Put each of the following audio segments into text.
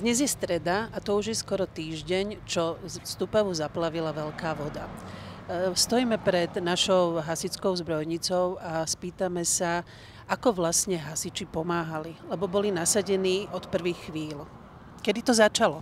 Dnes je streda a to už je skoro týždeň, čo Stupavu zaplavila veľká voda. Stojíme pred našou hasickou zbrojnicou a spýtame sa, ako vlastne hasiči pomáhali, lebo boli nasadení od prvých chvíľ. Kedy to začalo?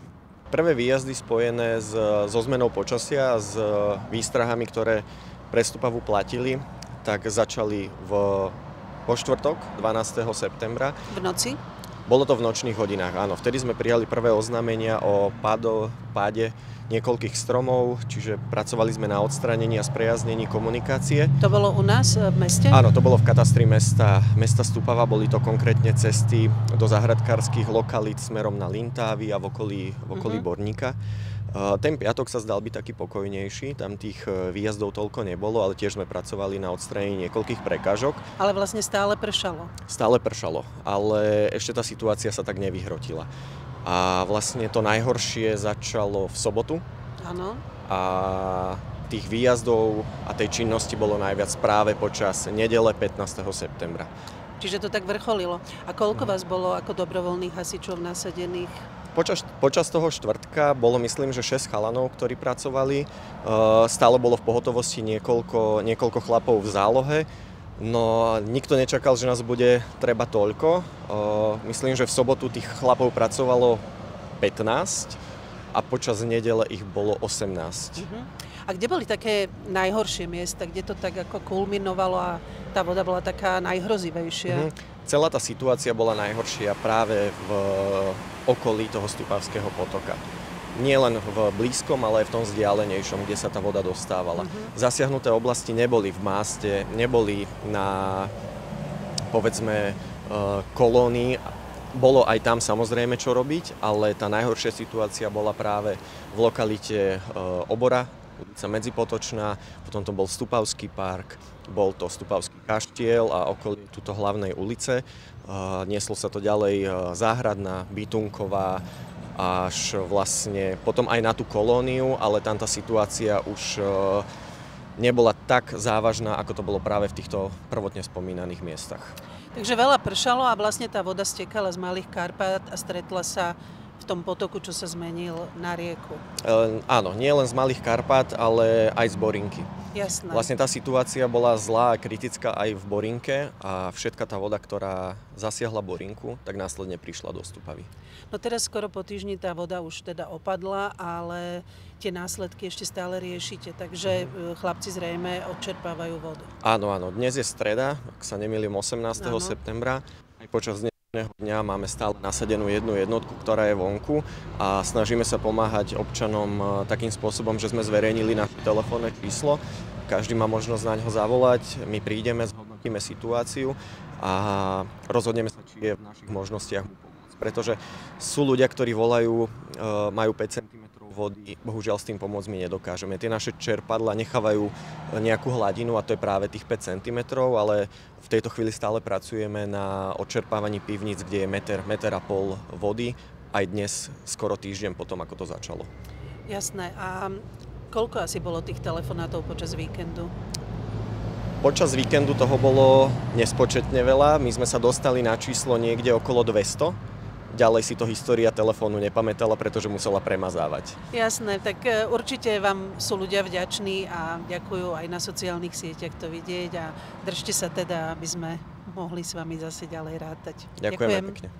Prvé výjazdy spojené so zmenou počasia, s výstrahami, ktoré pre Stupavu platili, tak začali po štvrtok, 12. septembra. V noci? Bolo to v nočných hodinách, áno. Vtedy sme prijali prvé oznámenia o páde niekoľkých stromov, čiže pracovali sme na odstránení a spriaznení komunikácie. To bolo u nás v meste? Áno, to bolo v katastri mesta Stupava. Boli to konkrétne cesty do záhradkárskych lokalít smerom na Lintávy a v okolí Borníka. Ten piatok sa zdal byť taký pokojnejší, tam tých výjazdov toľko nebolo, ale tiež sme pracovali na odstránení niekoľkých prekážok. Ale vlastne stále pršalo. Stále pršalo, ale ešte tá situácia sa tak nevyhrotila. A vlastne to najhoršie začalo v sobotu. Áno. A tých výjazdov a tej činnosti bolo najviac práve počas nedele 15. septembra. Čiže to tak vrcholilo. A koľko vás bolo ako dobrovoľných hasičov nasadených? Počas toho štvrtka bolo, myslím, že 6 chalanov, ktorí pracovali. Stále bolo v pohotovosti niekoľko chlapov v zálohe. No nikto nečakal, že nás bude treba toľko. Myslím, že v sobotu tých chlapov pracovalo 15 a počas nedele ich bolo 18. A kde boli také najhoršie miesta, kde to tak ako kulminovalo a tá voda bola taká najhrozivejšia? Celá tá situácia bola najhoršia práve v okolí toho Stupavského potoka. Nie len v blízkom, ale aj v tom vzdialenejšom, kde sa tá voda dostávala. Zasiahnuté oblasti neboli v máste, neboli na, povedzme, kolónii. Bolo aj tam samozrejme čo robiť, ale tá najhoršia situácia bola práve v lokalite Obora, ulica Medzipotočná, potom to bol Stupavský park, bol to Stupavský kaštiel a okolí túto hlavnej ulice. Nieslo sa to ďalej Záhradná, Bytunková, až vlastne potom aj na tú kolóniu, ale tam tá situácia už nebola tak závažná, ako to bolo práve v týchto prvotne spomínaných miestach. Takže veľa pršalo a vlastne tá voda stekala z Malých Karpát a stretla sa v tom potoku, čo sa zmenil na rieku. Áno, nie len z Malých Karpát, ale aj z Borinky. Jasné. Vlastne tá situácia bola zlá a kritická aj v Borinke a všetka tá voda, ktorá zasiahla Borinku, tak následne prišla do Stupavy. No teraz skoro po týždni tá voda už teda opadla, ale tie následky ešte stále riešite, takže chlapci zrejme odčerpávajú vodu. Áno, dnes je streda, ak sa nemýlim, 18. septembra. Aj počas dnešného dňa máme stále nasadenú jednu jednotku, ktorá je vonku a snažíme sa pomáhať občanom takým spôsobom, že sme zverejnili naše telefónne číslo. Každý má možnosť na ňo zavolať, my prídeme, zhodnotíme situáciu a rozhodneme sa, či je v našich možnostiach mu pomôcť. Pretože sú ľudia, ktorí volajú, majú 5 cm vody, bohužiaľ s tým pomôcť my nedokážeme. Tie naše čerpadlá nechávajú nejakú hladinu a to je práve tých 5 cm, ale v tejto chvíli stále pracujeme na odčerpávaní pivníc, kde je meter a pol vody, aj dnes skoro týždeň potom, ako to začalo. Jasné. A koľko asi bolo tých telefonátov počas víkendu? Počas víkendu toho bolo nespočetne veľa. My sme sa dostali na číslo niekde okolo 200. Ďalej si to história telefónu nepamätala, pretože musela premazávať. Jasné, tak určite vám sú ľudia vďační a ďakujú aj na sociálnych sieťach to vidieť a držte sa teda, aby sme mohli s vami zase ďalej rátať. Ďakujeme pekne.